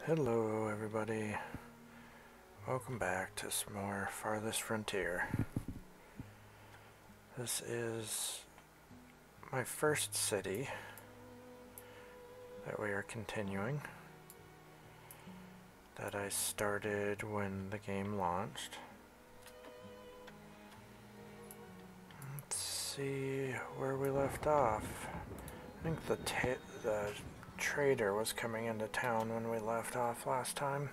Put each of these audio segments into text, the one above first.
Hello everybody, welcome back to some more Farthest Frontier. This is my first city that we are continuing, that I started when the game launched. Let's see where we left off. I think the trader was coming into town when we left off last time.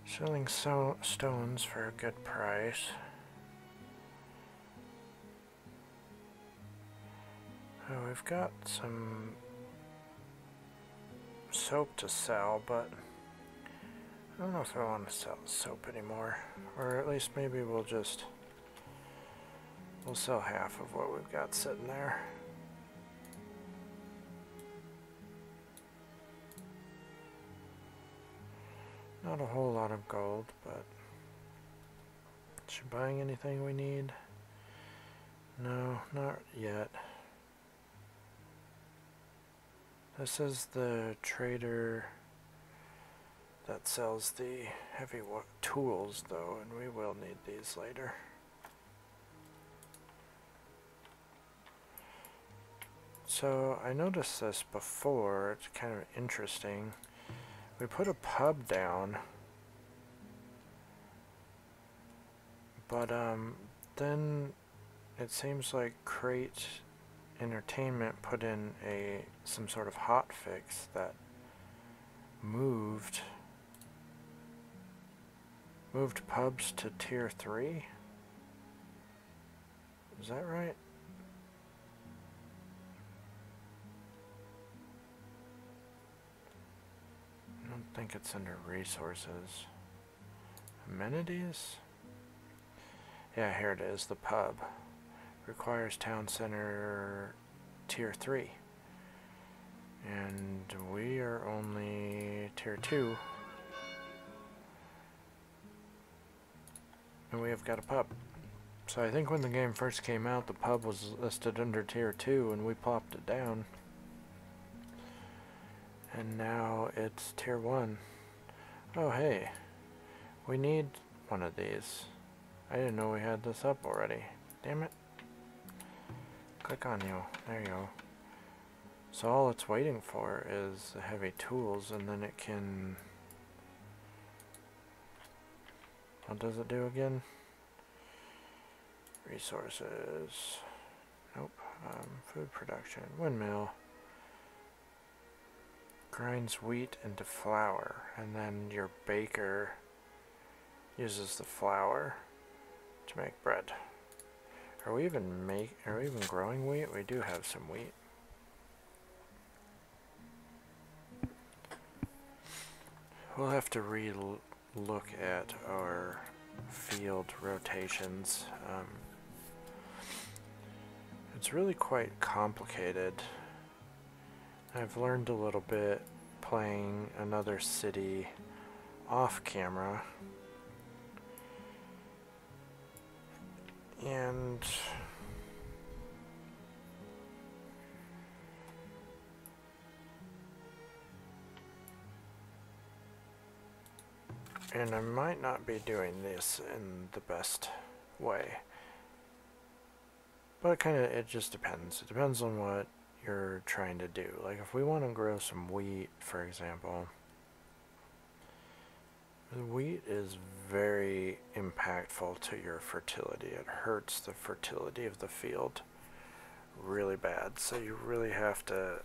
Selling stones for a good price. Oh, we've got some soap to sell, but I don't know if I want to sell soap anymore. Or at least maybe we'll sell half of what we've got sitting there. Not a whole lot of gold, but is she buying anything we need? No, not yet. This is the trader that sells the heavy tools, though, and we will need these later. So I noticed this before, it's kind of interesting. We put a pub down, but then it seems like Crate Entertainment put in some sort of hotfix that moved pubs to tier 3. Is that right? I don't think it's under resources. Amenities? Yeah, here it is, the pub. Requires town center tier 3. And we are only tier 2. And we have got a pub. So I think when the game first came out, the pub was listed under tier 2 and we plopped it down. And now it's tier 1. Oh hey, we need one of these. I didn't know we had this up already. Damn it. Click on you. There you go. So all it's waiting for is the heavy tools, and then it can... What does it do again? Resources. Nope. Food production. Windmill. Grinds wheat into flour, and then your baker uses the flour to make bread. Are we even growing wheat? We do have some wheat. We'll have to look at our field rotations. It's really quite complicated. I've learned a little bit playing another city off camera, and I might not be doing this in the best way, but it just depends. It depends on what you're trying to do. Like if we want to grow some wheat, for example, the wheat is very impactful to your fertility. It hurts the fertility of the field really bad, so you really have to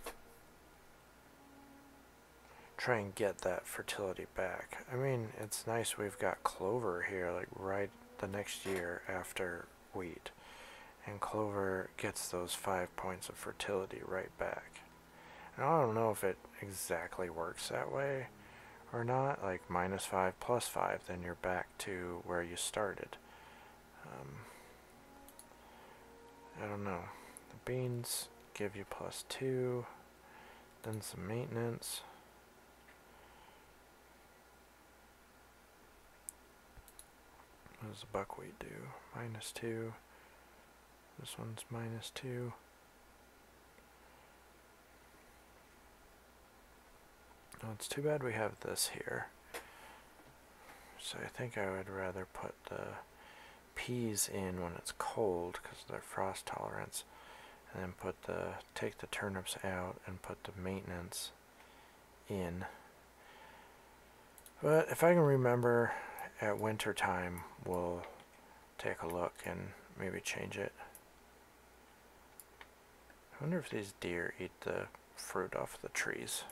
try and get that fertility back. I mean, it's nice we've got clover here, like right the next year after wheat. And clover gets those 5 points of fertility right back. And I don't know if it exactly works that way or not, like -5 +5, then you're back to where you started. I don't know. The beans give you +2, then some maintenance. What does the buckwheat do? -2. This one's -2. Well, it's too bad we have this here. So I think I would rather put the peas in when it's cold because of their frost tolerance, and then take the turnips out and put the maintenance in. But if I can remember, at winter time we'll take a look and maybe change it. I wonder if these deer eat the fruit off the trees.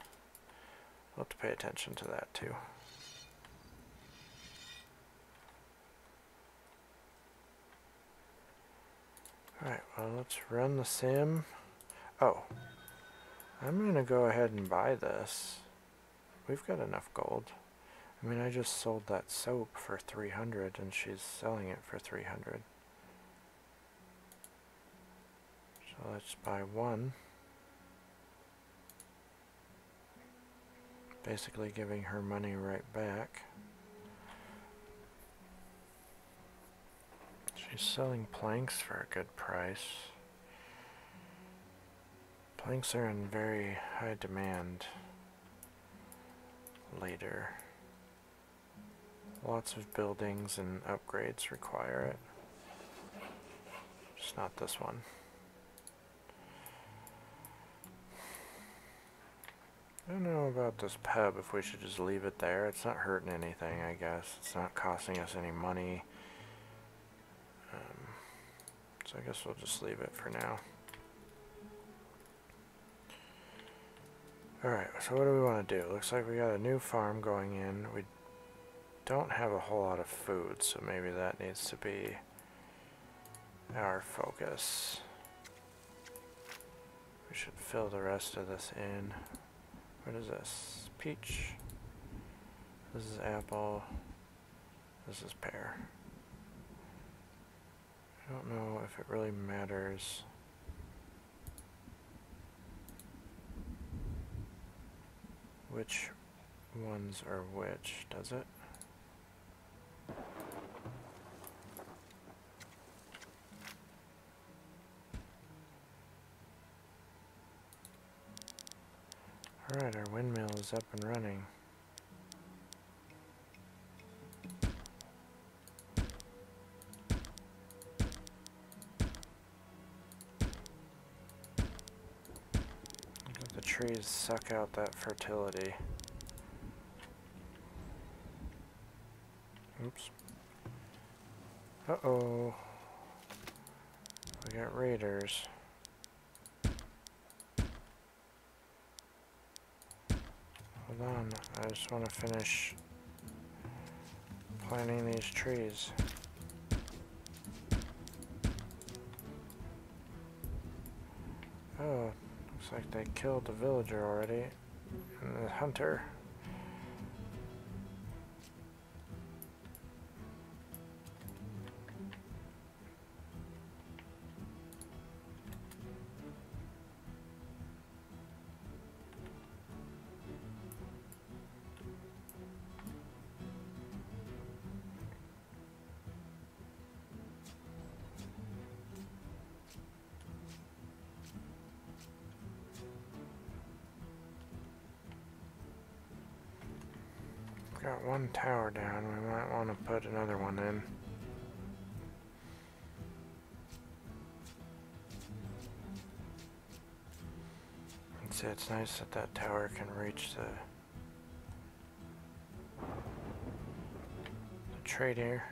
We'll have to pay attention to that too. Alright, well, let's run the sim. Oh, I'm going to go ahead and buy this. We've got enough gold. I mean, I just sold that soap for 300 and she's selling it for 300. So let's buy one. Basically giving her money right back. She's selling planks for a good price. Planks are in very high demand later. Lots of buildings and upgrades require it. Just not this one. I don't know about this pub, if we should just leave it there. It's not hurting anything, I guess. It's not costing us any money. So I guess we'll just leave it for now. Alright, so what do we want to do? Looks like we got a new farm going in. We don't have a whole lot of food, so maybe that needs to be our focus. We should fill the rest of this in. What is this? Peach. This is apple. This is pear. I don't know if it really matters. Which ones are which, does it? Alright, our windmill is up and running. The trees suck out that fertility. Oops. Uh-oh. We got raiders. Hold on, I just want to finish planting these trees. Oh, looks like they killed the villager already, and the hunter. Got one tower down, we might want to put another one in. See, it's nice that that tower can reach the trader.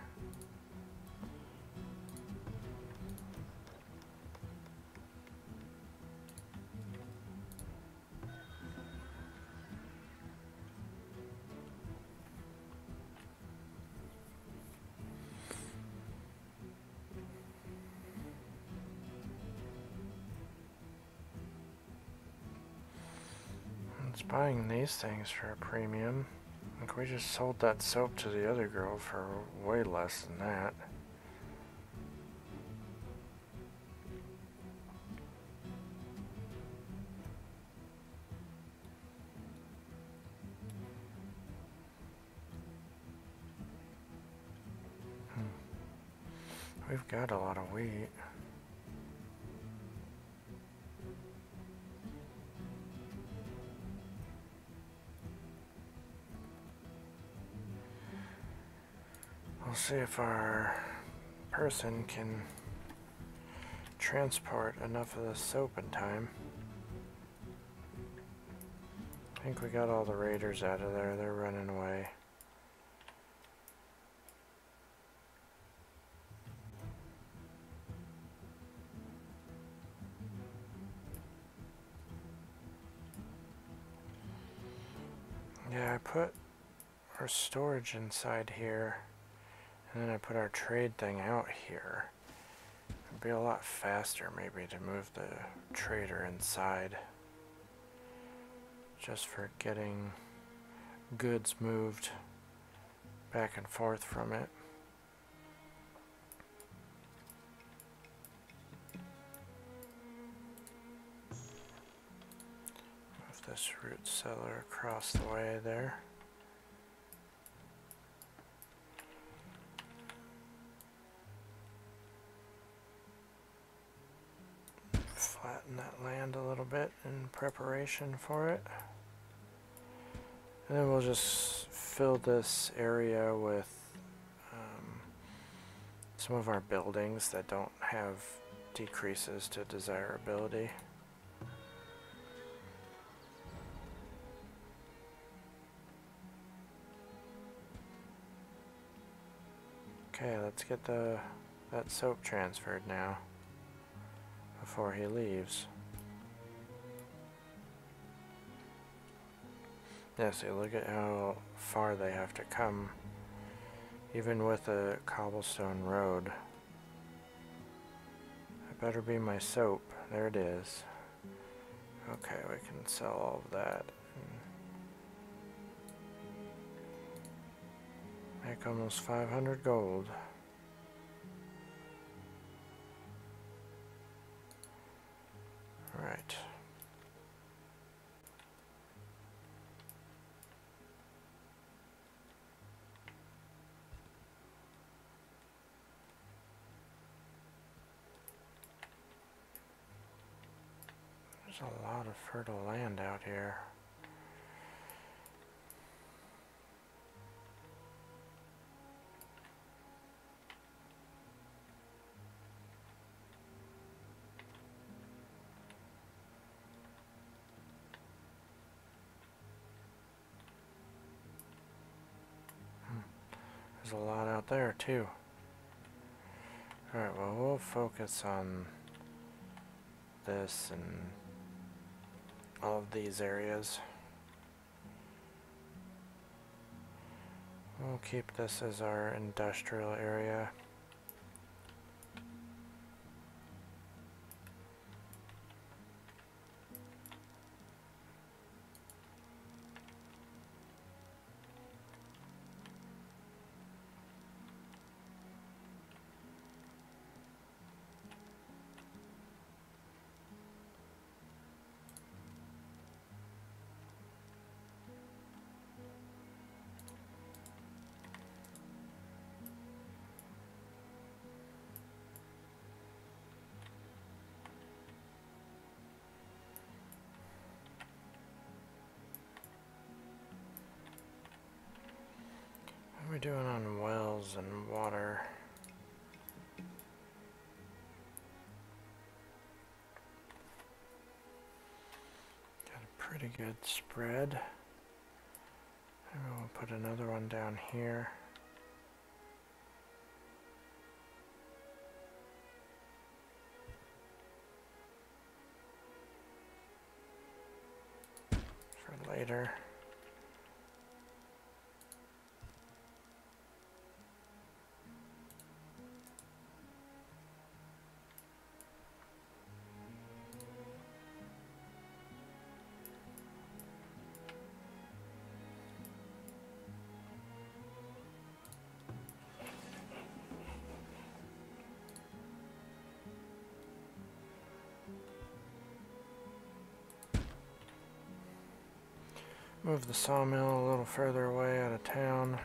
Buying these things for a premium. Like, we just sold that soap to the other girl for way less than that. We've got a lot of wheat. We'll see if our person can transport enough of the soap in time. I think we got all the raiders out of there. They're running away. Yeah, I put our storage inside here, and then I put our trade thing out here. It'd be a lot faster maybe to move the trader inside, just for getting goods moved back and forth from it. Move this root cellar across the way there. Flatten that land a little bit in preparation for it. And then we'll just fill this area with some of our buildings that don't have decreases to desirability. Okay, let's get that soap transferred now before he leaves. Yeah, see, look at how far they have to come, even with a cobblestone road. That better be my soap. There it is. Okay, we can sell all of that. Make almost 500 gold. Right. There's a lot of fertile land out here. There's a lot out there too. Alright, well, we'll focus on this and all of these areas. We'll keep this as our industrial area. What are we doing on wells and water? Got a pretty good spread. Maybe we'll put another one down here. For later. Move the sawmill a little further away out of town.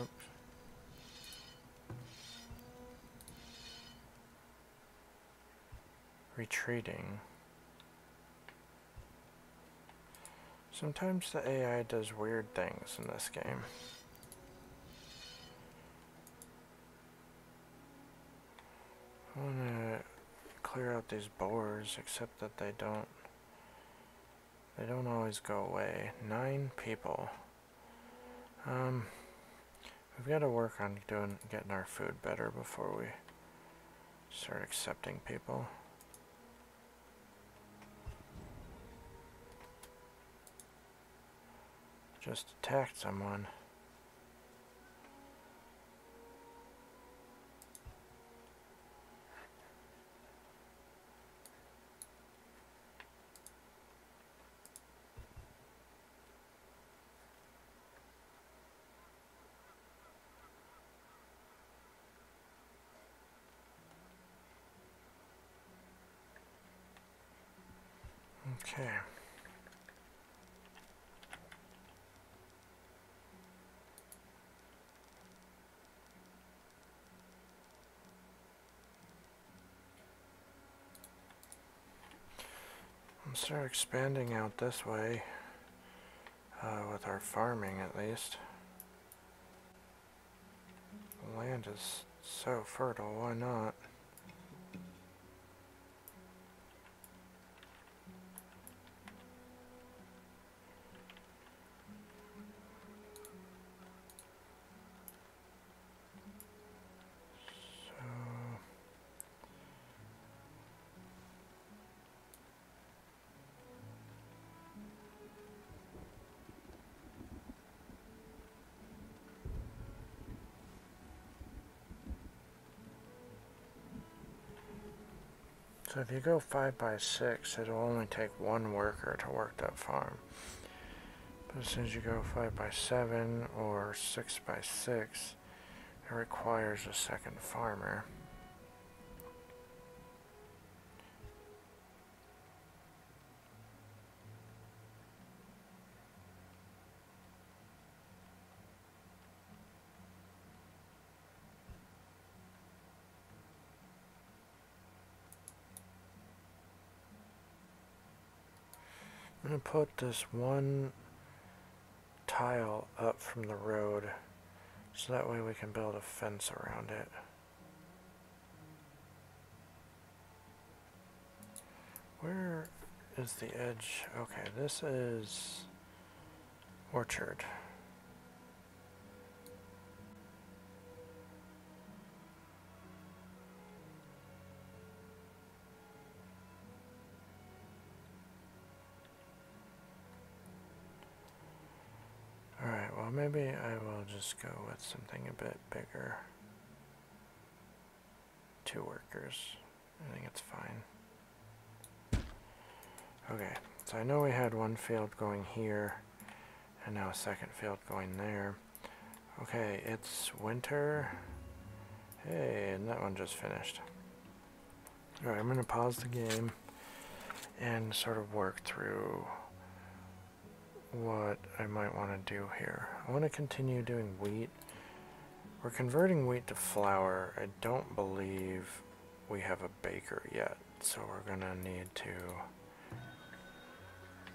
Oops. retreating. Sometimes the AI does weird things in this game. I want to clear out these boars, except that they don't always go away. 9 people. We've got to work on getting our food better before we start accepting people. Just attacked someone. Okay. Let's start expanding out this way, with our farming at least. The land is so fertile, why not? So if you go 5 by 6, it'll only take 1 worker to work that farm. But as soon as you go 5 by 7 or 6 by 6, it requires a second farmer. I'm going to put this 1 tile up from the road so that way we can build a fence around it. Where is the edge? Okay, this is orchard. Alright, well maybe I will just go with something a bit bigger. 2 workers. I think it's fine. Okay, so I know we had 1 field going here, and now a second field going there. Okay, it's winter. Hey, and that one just finished. Alright, I'm going to pause the game and sort of work through what I might want to do here. I want to continue doing wheat. We're converting wheat to flour. I don't believe we have a baker yet, so we're going to need to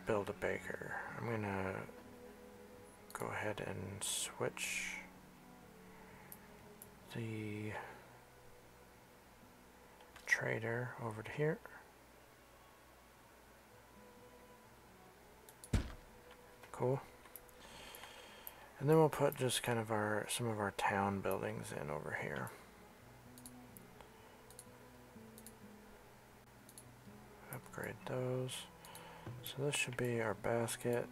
build a baker. I'm going to go ahead and switch the trader over to here. Cool. And then we'll put just kind of some of our town buildings in over here. Upgrade those. So this should be our basket,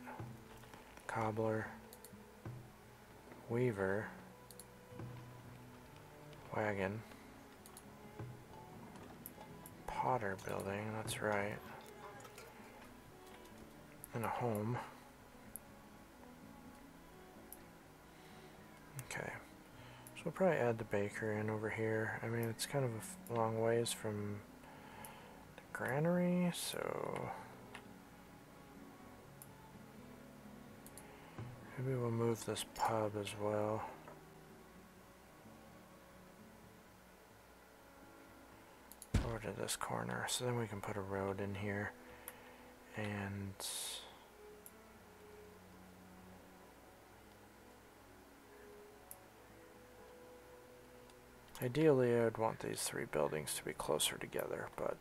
cobbler, weaver, wagon, potter building, that's right, and a home. Okay, so we'll probably add the baker in over here. I mean, it's kind of a long ways from the granary, so maybe we'll move this pub as well. Over to of this corner. So then we can put a road in here. And ideally I would want these three buildings to be closer together, but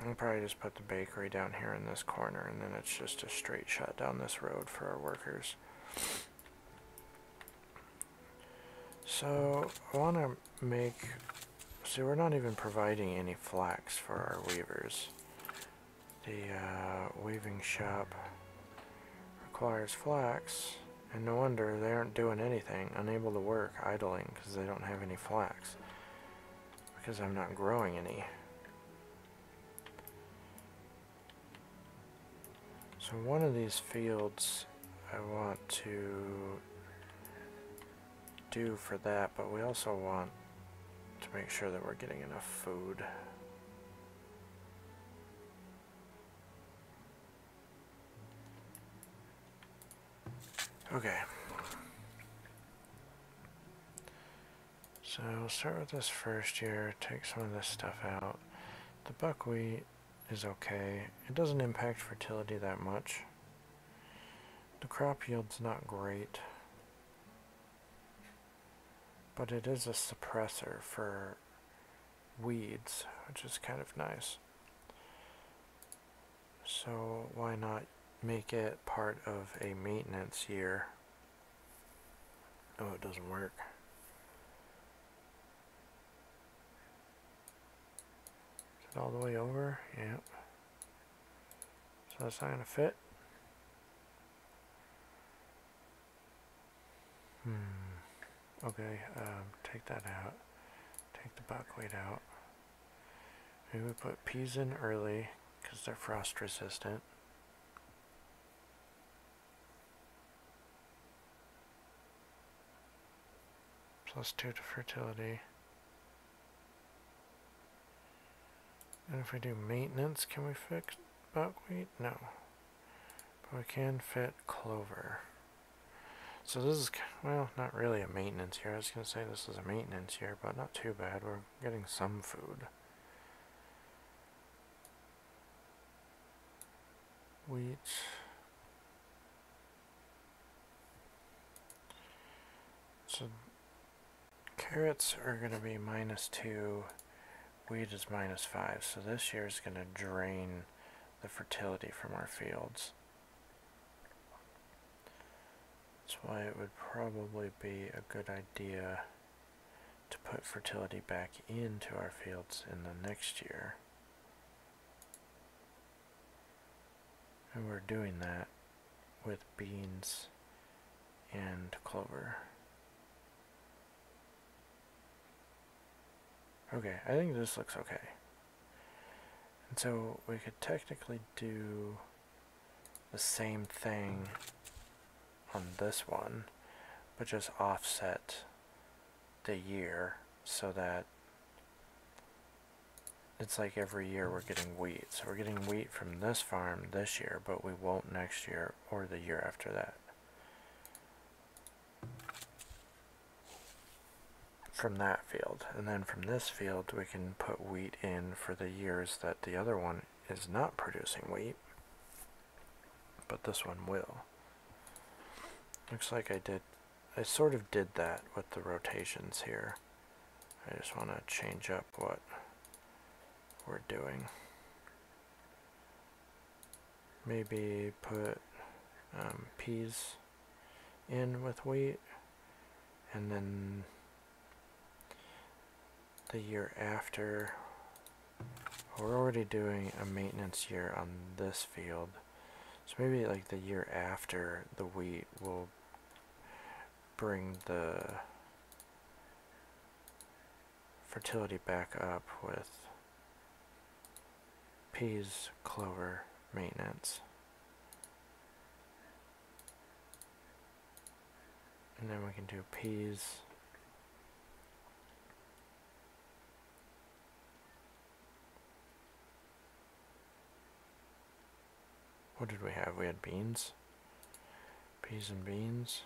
I'll probably just put the bakery down here in this corner, and then it's just a straight shot down this road for our workers. So I want to make, see, we're not even providing any flax for our weavers. The weaving shop requires flax, and no wonder they aren't doing anything, unable to work, idling, because they don't have any flax, because I'm not growing any. So one of these fields I want to do for that, but we also want to make sure that we're getting enough food. Okay. So we'll start with this first year, take some of this stuff out. The buckwheat is okay. It doesn't impact fertility that much. The crop yield's not great, but it is a suppressor for weeds, which is kind of nice. So why not make it part of a maintenance year? Oh, it doesn't work. Is it all the way over? Yep. So that's not going to fit. Okay, take that out. Take the buckwheat out. Maybe we put peas in early because they're frost resistant. +2 to fertility. And if we do maintenance, can we fix buckwheat? No. But we can fit clover. So this is, well, not really a maintenance year. I was going to say this is a maintenance year, but not too bad. We're getting some food. Wheat. So carrots are going to be -2. Wheat is -5. So this year is going to drain the fertility from our fields. That's why it would probably be a good idea to put fertility back into our fields in the next year. And we're doing that with beans and clover. Okay, I think this looks okay. And so we could technically do the same thing on this one, but just offset the year so that it's like every year we're getting wheat. So we're getting wheat from this farm this year, but we won't next year or the year after that. From that field. And then from this field we can put wheat in for the years that the other one is not producing wheat, but this one will. Looks like I sort of did that with the rotations here. I just want to change up what we're doing. Maybe put peas in with wheat, and then the year after, we're already doing a maintenance year on this field, so maybe like the year after the wheat will bring the fertility back up with peas, clover, maintenance. And then we can do peas, what did we have? We had beans, peas and beans.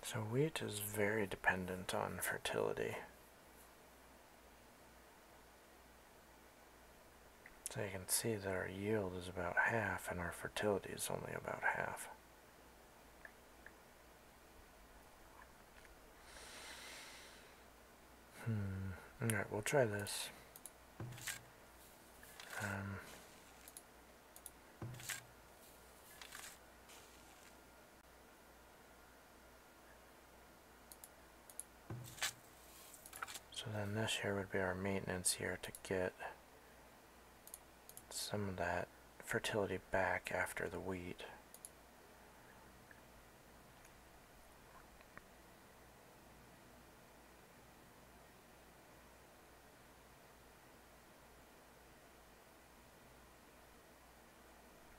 So wheat is very dependent on fertility. So you can see that our yield is about half and our fertility is only about half. Alright, we'll try this. So then this here would be our maintenance year to get some of that fertility back after the wheat.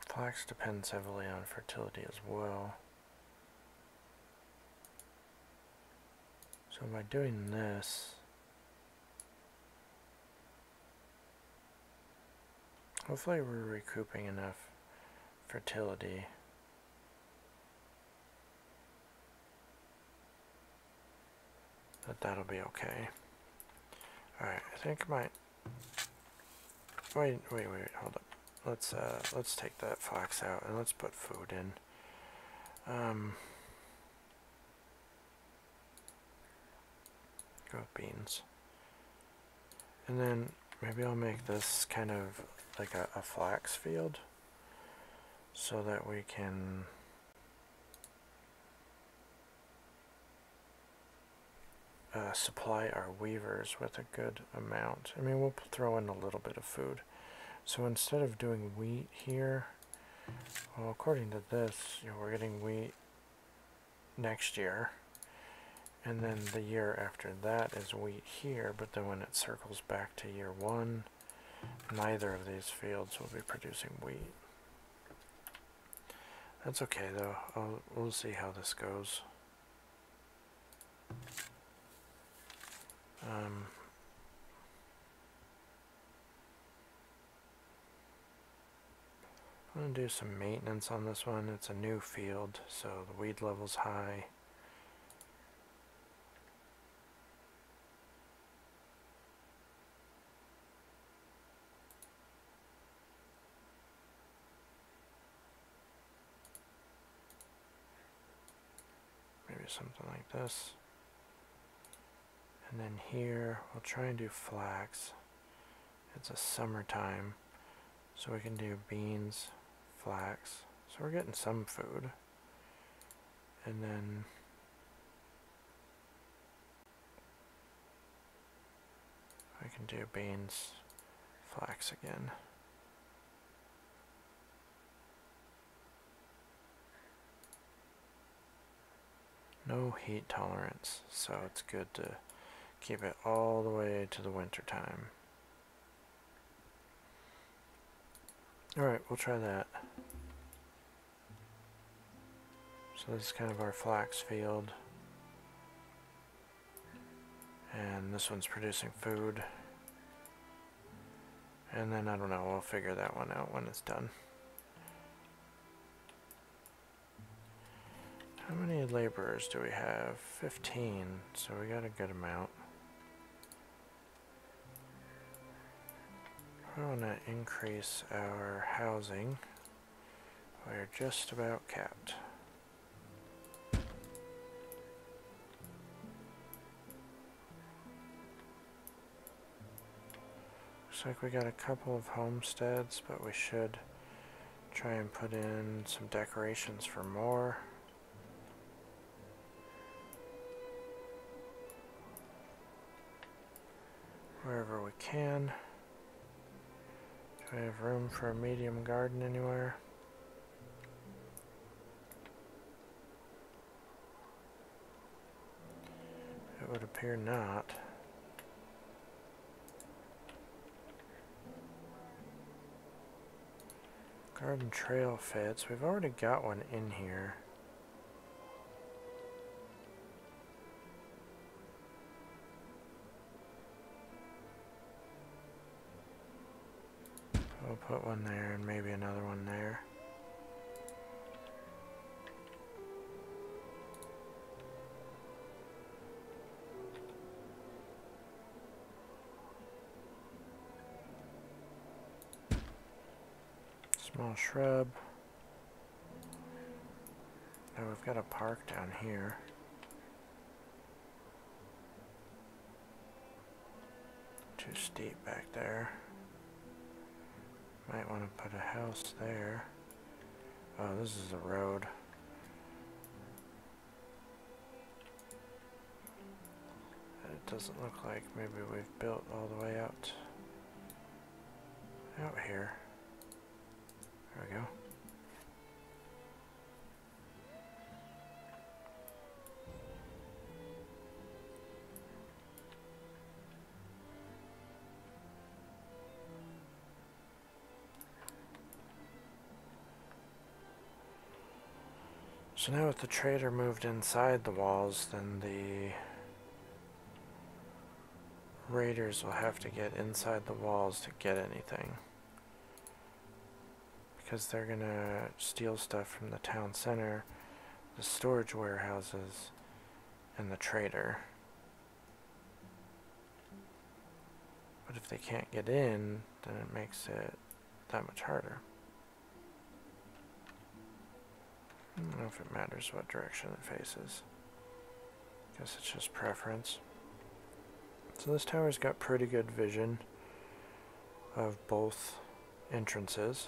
Flax depends heavily on fertility as well. So by doing this, hopefully we're recouping enough fertility that that'll be okay. Alright, I think I might... Wait, hold up. Let's take that flax out and let's put food in. Go with beans. And then maybe I'll make this kind of like a flax field so that we can supply our weavers with a good amount. I mean, we'll throw in a little bit of food. So instead of doing wheat here, well, according to this, we're getting wheat next year, and then the year after that is wheat here, but then when it circles back to year 1, neither of these fields will be producing wheat. That's okay though, we'll see how this goes. I'm going to do some maintenance on this one. It's a new field, so the weed level's high. Maybe something like this. And then here, we'll try and do flax. It's a summertime, so we can do beans, flax. So we're getting some food. And then I can do beans, flax again. No heat tolerance, so it's good to keep it all the way to the winter time. Alright, we'll try that. So this is kind of our flax field. And this one's producing food. And then, I don't know, we'll figure that one out when it's done. How many laborers do we have? 15, so we got a good amount. I want to increase our housing. We're just about capped. Looks like we got a couple of homesteads, but we should try and put in some decorations for more. Wherever we can. Do we have room for a medium garden anywhere? It would appear not. Garden trail fits. We've already got one in here. We'll put one there and maybe another one there. Small shrub. Now we've got a park down here. Too steep back there. Might want to put a house there. Oh, this is a road. It doesn't look like maybe we've built all the way out here. There we go. So now with the trader moved inside the walls, then the raiders will have to get inside the walls to get anything. Because they're gonna steal stuff from the town center, the storage warehouses, and the trader. But if they can't get in, then it makes it that much harder. I don't know if it matters what direction it faces. Guess it's just preference. So this tower's got pretty good vision of both entrances.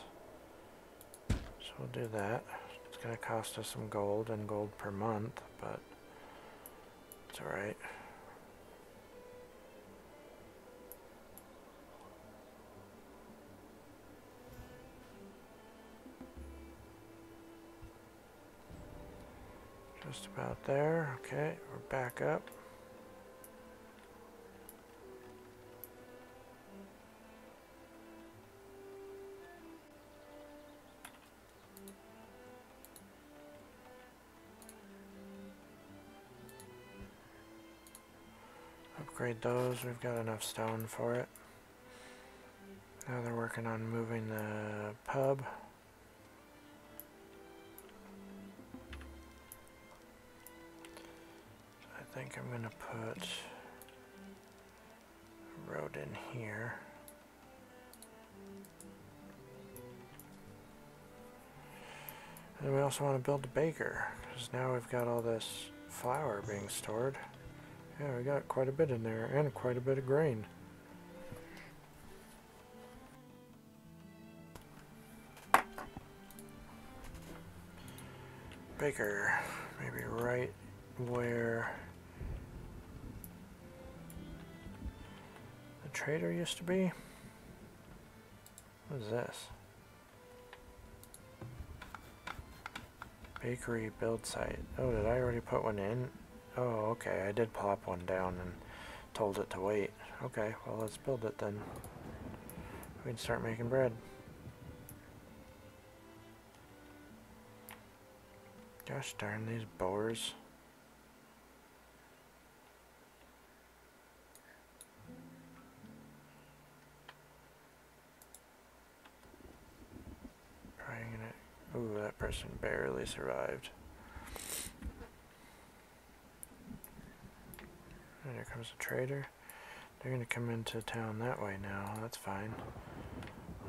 So we'll do that. It's going to cost us some gold and gold per month, but it's alright. Just about there. Okay, we're back up. Upgrade those. We've got enough stone for it. Now they're working on moving the pub. I think I'm gonna put a road in here. And we also want to build a baker, because now we've got all this flour being stored. Yeah, we got quite a bit in there, and quite a bit of grain. Baker, maybe right where the trader used to be. What is this? Bakery build site. Oh, did I already put one in? Oh, okay, I did plop one down and told it to wait. Okay, well, let's build it then. We can start making bread. Gosh darn these boars. Ooh, that person barely survived. And here comes a trader. They're going to come into town that way now. That's fine.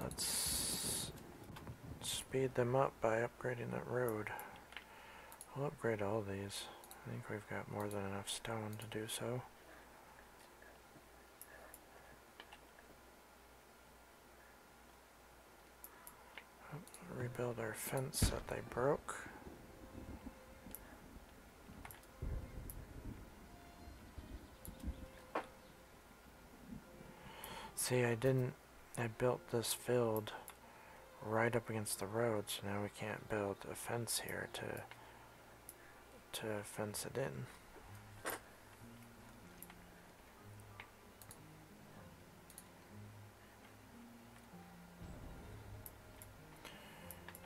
Let's speed them up by upgrading that road. We'll upgrade all these. I think we've got more than enough stone to do so. Rebuild our fence that they broke. See, I built this field right up against the road, so now we can't build a fence here to fence it in.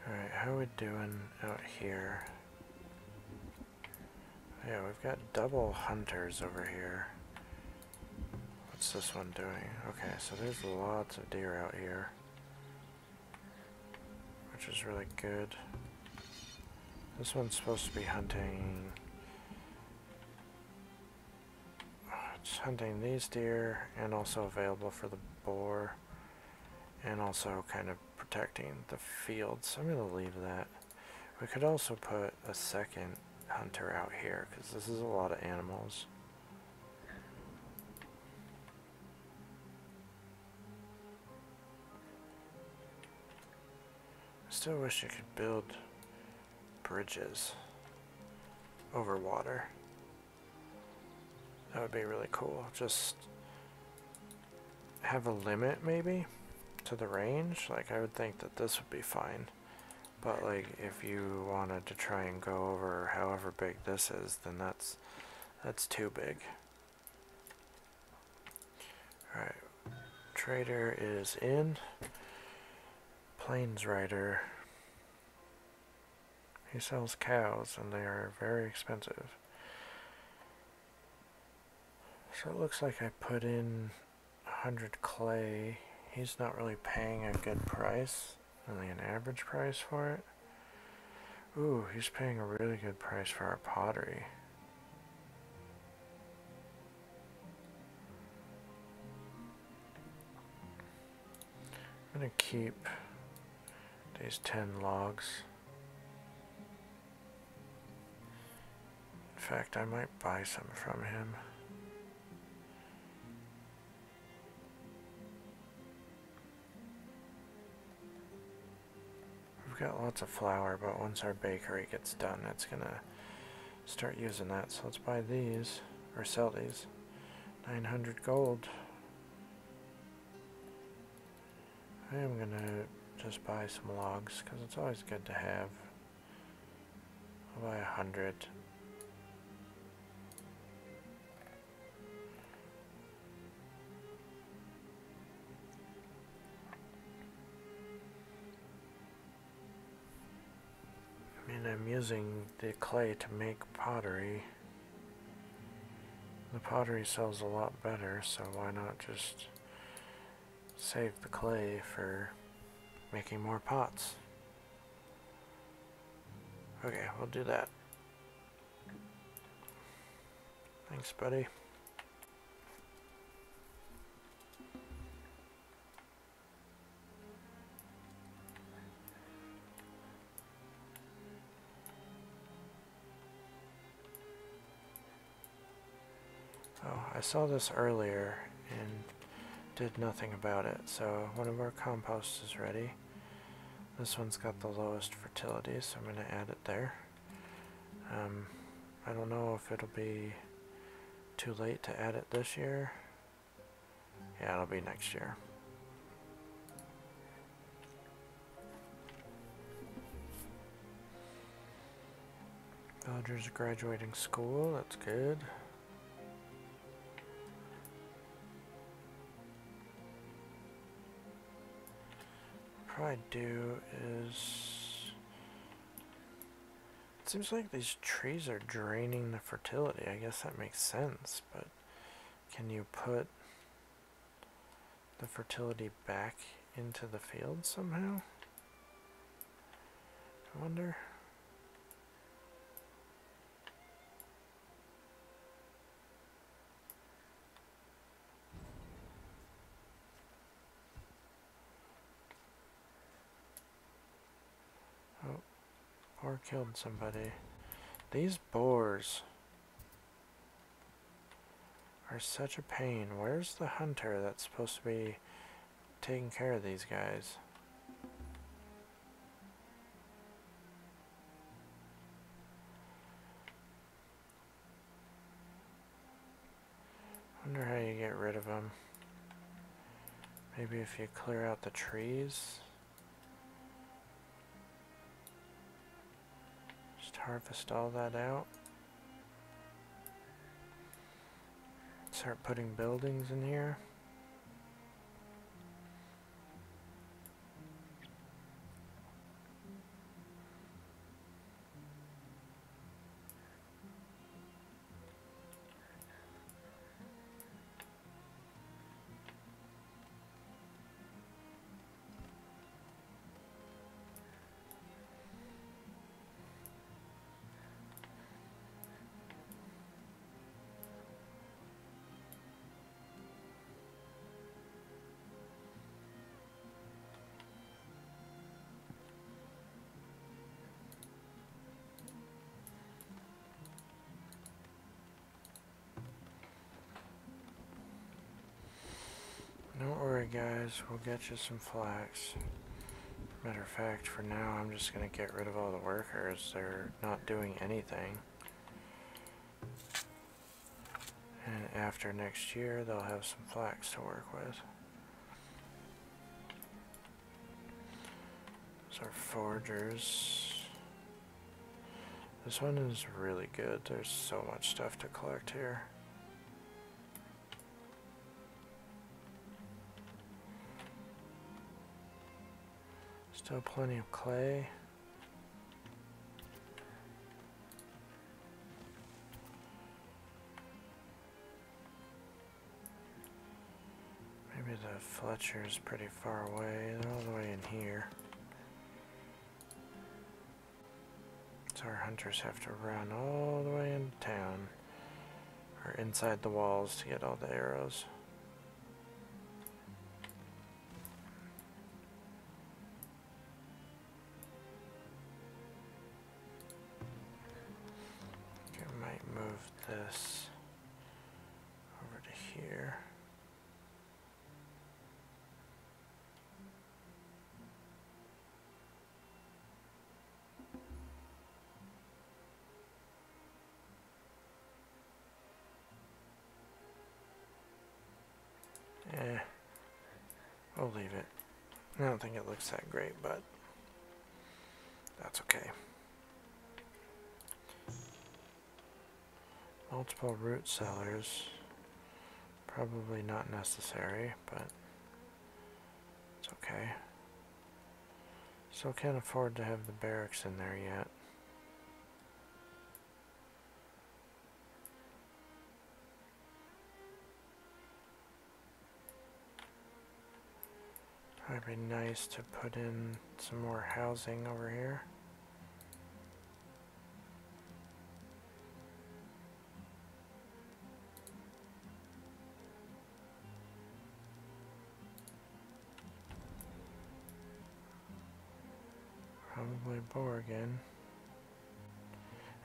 Alright, how are we doing out here? Yeah, we've got double hunters over here. What's this one doing? Okay, so there's lots of deer out here, which is really good. This one's supposed to be hunting... It's hunting these deer, and also available for the boar, and also kind of protecting the fields. I'm going to leave that. We could also put a second hunter out here, because this is a lot of animals. I still wish you could build bridges over water. That would be really cool. Just have a limit, maybe, to the range. Like, I would think that this would be fine. But, like, if you wanted to try and go over however big this is, then that's too big. Alright. Trader is in. Plains Rider. He sells cows, and they are very expensive. So it looks like I put in 100 clay. He's not really paying a good price, only an average price for it. Ooh, he's paying a really good price for our pottery. I'm gonna keep these 10 logs. In fact, I might buy some from him. We've got lots of flour, but once our bakery gets done, it's gonna start using that. So let's buy these, or sell these. 900 gold. I am gonna just buy some logs, because it's always good to have. I'll buy 100. And I'm using the clay to make pottery. The pottery sells a lot better, so why not just save the clay for making more pots? Okay, we'll do that. Thanks, buddy. Oh, I saw this earlier and did nothing about it. So one of our composts is ready. This one's got the lowest fertility, so I'm going to add it there. I don't know if it'll be too late to add it this year. Yeah, it'll be next year. Villagers are graduating school, that's good. What I do is, it seems like these trees are draining the fertility. I guess that makes sense, but can you put the fertility back into the field somehow? I wonder. Or killed somebody. These boars are such a pain. Where's the hunter that's supposed to be taking care of these guys? Wonder how you get rid of them. Maybe if you clear out the trees. Harvest all that out. Start putting buildings in here. guys, we'll get you some flax. Matter of fact, for now I'm just going to get rid of all the workers. They're not doing anything. And after next year, they'll have some flax to work with. Those are foragers. This one is really good. There's so much stuff to collect here. Still plenty of clay. Maybe the Fletcher's pretty far away. They're all the way in here. So our hunters have to run all the way into town, or inside the walls, to get all the arrows. Okay, I might move this over to here. We'll leave it. I don't think it looks that great, but that's okay. Multiple root cellars. Probably not necessary, but it's okay. Still can't afford to have the barracks in there yet. Probably be nice to put in some more housing over here. Probably Borgin.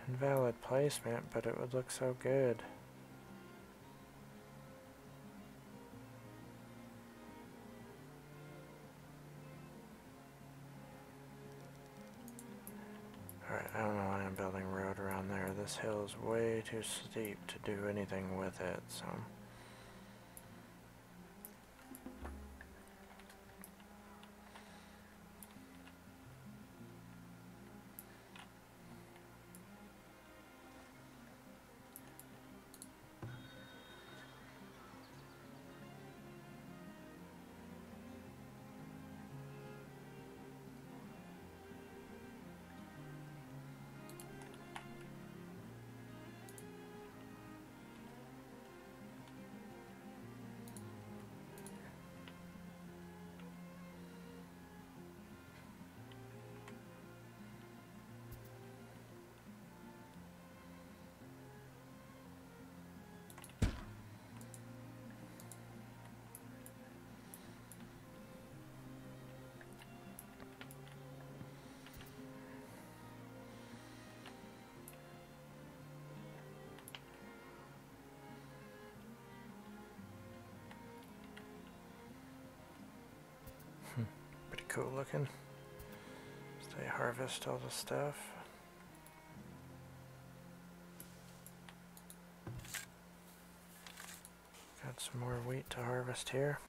Invalid placement, but it would look so good. Alright, I don't know why I'm building a road around there. This hill is way too steep to do anything with it, so... Pretty cool looking. So they harvest all the stuff. Got some more wheat to harvest here.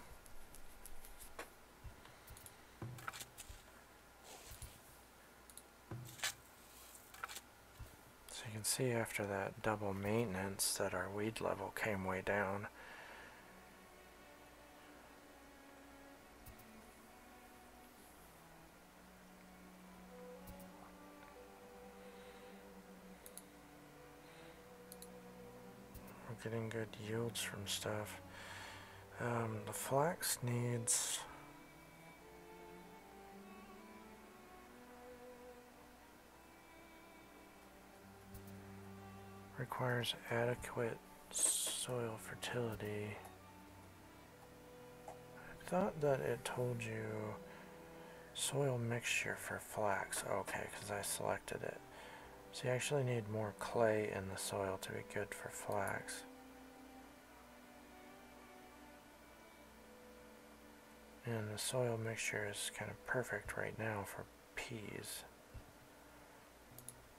So you can see after that double maintenance that our weed level came way down. Getting good yields from stuff. The flax needs requires adequate soil fertility. I thought that it told you soil mixture for flax. Okay, because I selected it. So you actually need more clay in the soil to be good for flax. And the soil mixture is kind of perfect right now for peas.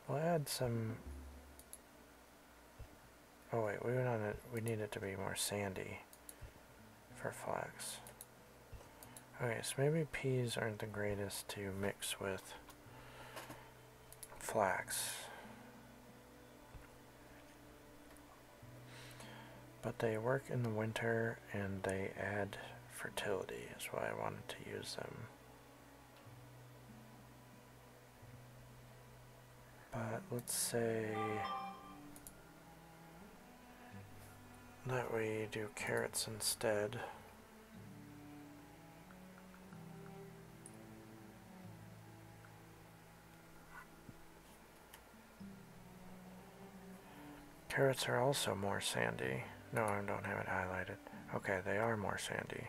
We'll add some... Oh wait, we need it to be more sandy for flax. Okay, so maybe peas aren't the greatest to mix with flax. But they work in the winter and they add fertility, is why I wanted to use them. But let's say that we do carrots instead. Carrots are also more sandy. No, I don't have it highlighted. Okay, they are more sandy.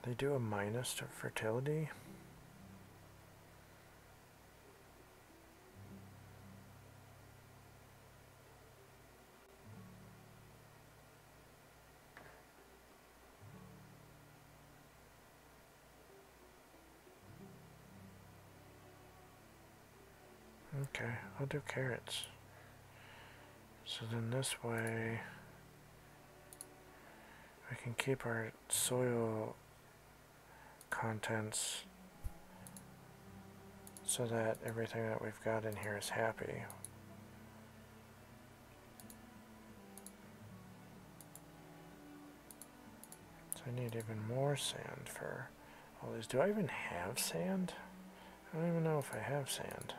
They do a minus to fertility. Okay, I'll do carrots. So then this way we can keep our soil contents so that everything that we've got in here is happy. So I need even more sand for all these. Do I even have sand? I don't even know if I have sand.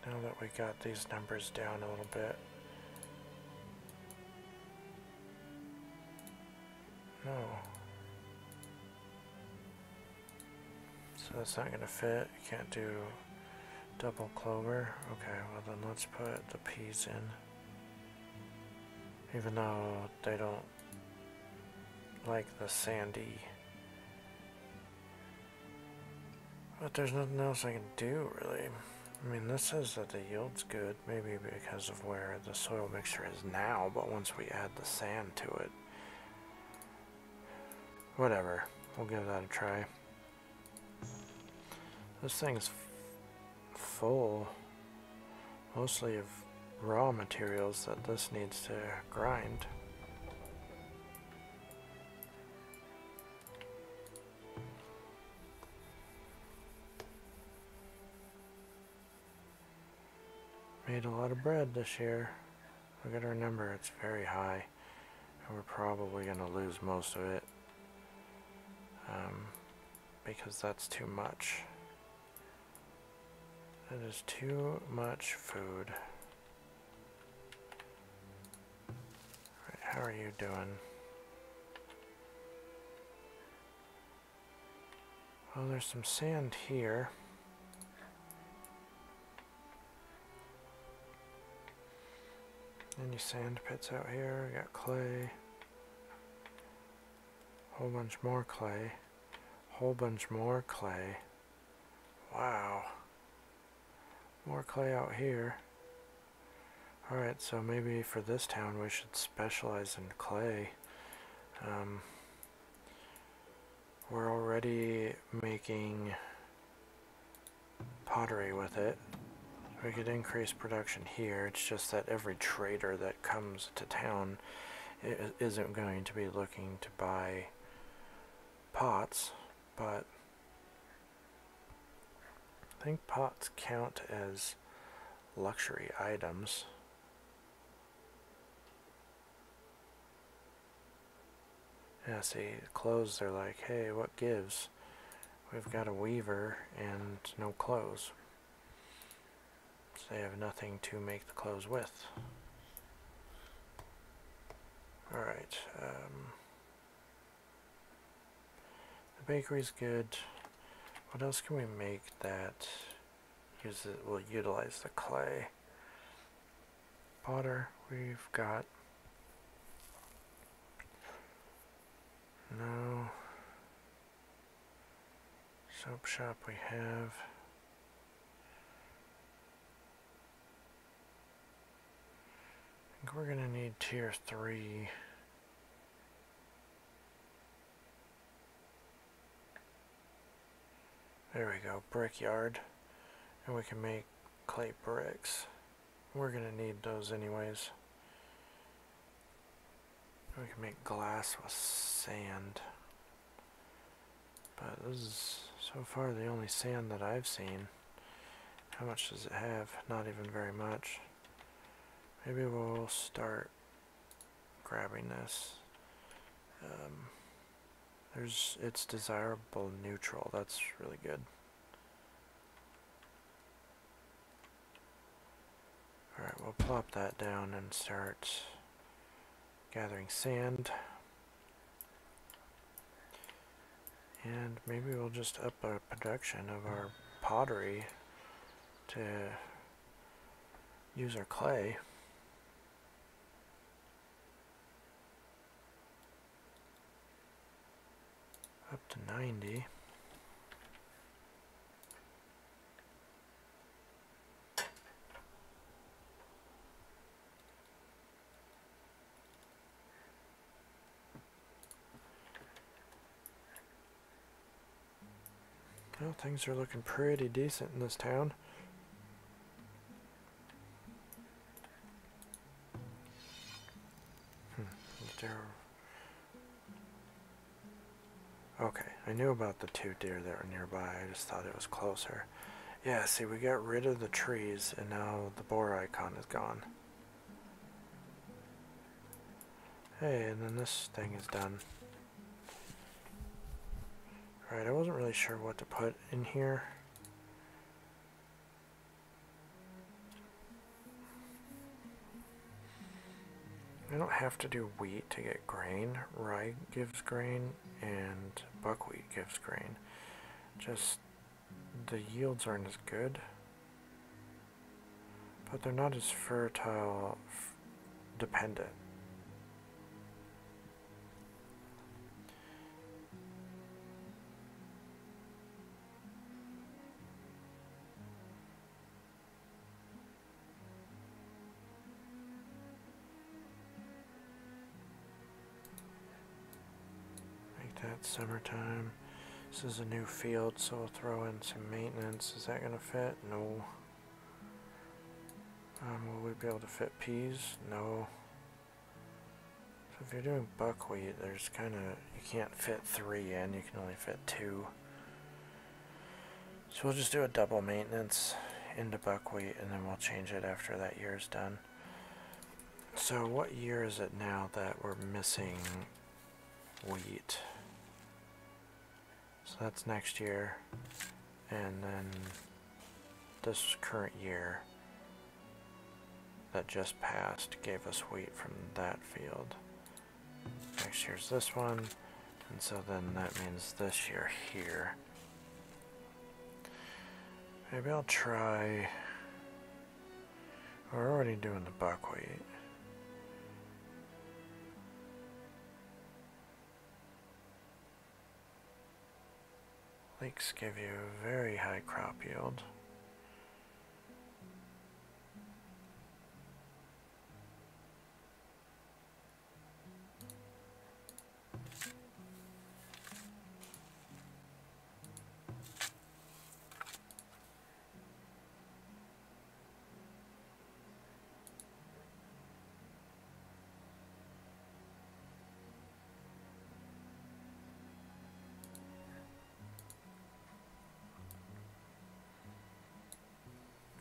Now that we got these numbers down a little bit. No. So that's not going to fit. You can't do double clover. Okay, well then let's put the peas in. Even though they don't like the sandy. But there's nothing else I can do, really. I mean, this says that the yield's good, maybe because of where the soil mixture is now, but once we add the sand to it, whatever, we'll give that a try. This thing's full, mostly of raw materials that this needs to grind. Made a lot of bread this year. Look at our number, it's very high. And we're probably going to lose most of it. Because that's too much. That is too much food. Right, how are you doing? Well, there's some sand here. Any sand pits out here? We got clay. Whole bunch more clay. Whole bunch more clay. Wow. More clay out here. Alright, so maybe for this town we should specialize in clay. We're already making pottery with it. We could increase production here. It's just that every trader that comes to town isn't going to be looking to buy pots, but I think pots count as luxury items. Yeah, see, clothes, they're like, hey, what gives? We've got a weaver and no clothes. They have nothing to make the clothes with. Alright, the bakery's good. What else can we make that will utilize the clay? Potter, we've got. No. Soap shop we have. I think we're gonna need tier 3. There we go, brickyard. And we can make clay bricks. We're gonna need those anyways. We can make glass with sand. But this is so far the only sand that I've seen. How much does it have? Not even very much. Maybe we'll start grabbing this. It's desirable neutral. That's really good. Alright, we'll plop that down and start gathering sand. And maybe we'll just up our production of our pottery to use our clay. Up to 90. Well, things are looking pretty decent in this town. Okay, I knew about the 2 deer that were nearby, I just thought it was closer. Yeah, see, we got rid of the trees, and now the boar icon is gone. Hey, and then this thing is done. Alright, I wasn't really sure what to put in here. I don't have to do wheat to get grain. Rye gives grain, and buckwheat gives grain. Just the yields aren't as good, but they're not as fertile dependent. That's summertime. This is a new field, so we'll throw in some maintenance. Is that gonna fit? No. Will we be able to fit peas? No. So if you're doing buckwheat, there's kind of, you can't fit 3 in, you can only fit 2. So we'll just do a double maintenance into buckwheat, and then we'll change it after that year's done. So what year is it now that we're missing wheat? So that's next year, and then this current year that just passed gave us wheat from that field. Next year's this one, and so then that means this year here. Maybe I'll try, we're already doing the buckwheat. Lakes give you a very high crop yield.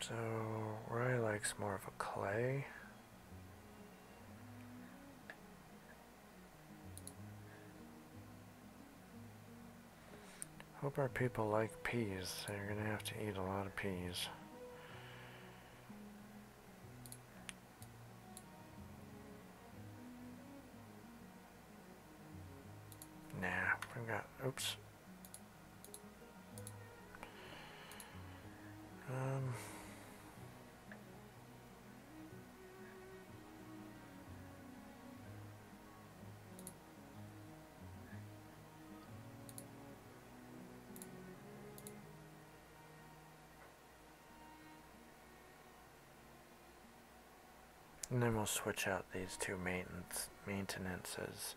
So, Rye likes more of a clay. Hope our people like peas. They're gonna have to eat a lot of peas. Nah, we've got, oops. And then we'll switch out these two maintenances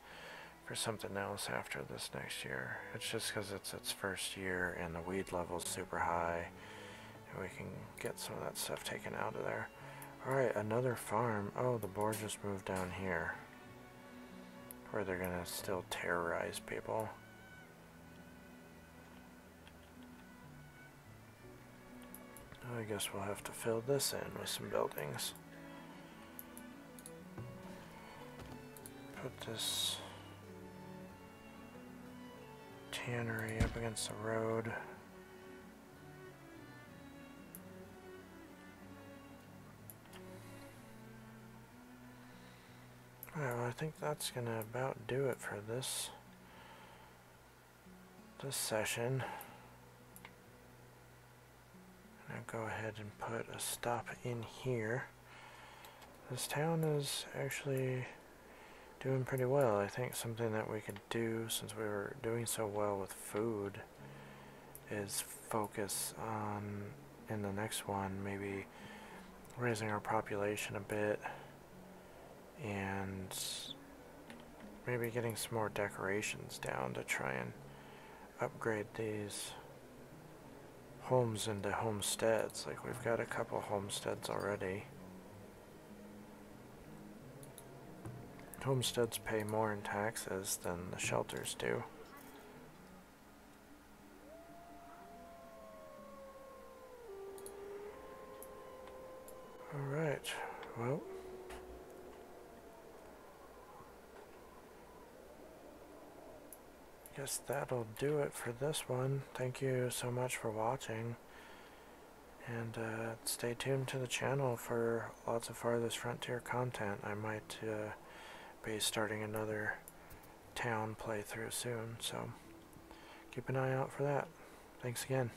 for something else after this next year. It's just because it's its first year and the weed level's super high, and we can get some of that stuff taken out of there. Alright, another farm. Oh, the boar just moved down here, where they're gonna still terrorize people. I guess we'll have to fill this in with some buildings. Put this tannery up against the road. Well, I think that's gonna about do it for this session. Now go ahead and put a stop in here. This town is actually doing pretty well. I think something that we could do, since we were doing so well with food, is focus on, in the next one, maybe raising our population a bit and maybe getting some more decorations down to try and upgrade these homes into homesteads. Like, we've got a couple homesteads already. Homesteads pay more in taxes than the shelters do. Alright, well, I guess that'll do it for this one. Thank you so much for watching, and stay tuned to the channel for lots of Farthest Frontier content. I might be starting another town playthrough soon, so keep an eye out for that. Thanks again.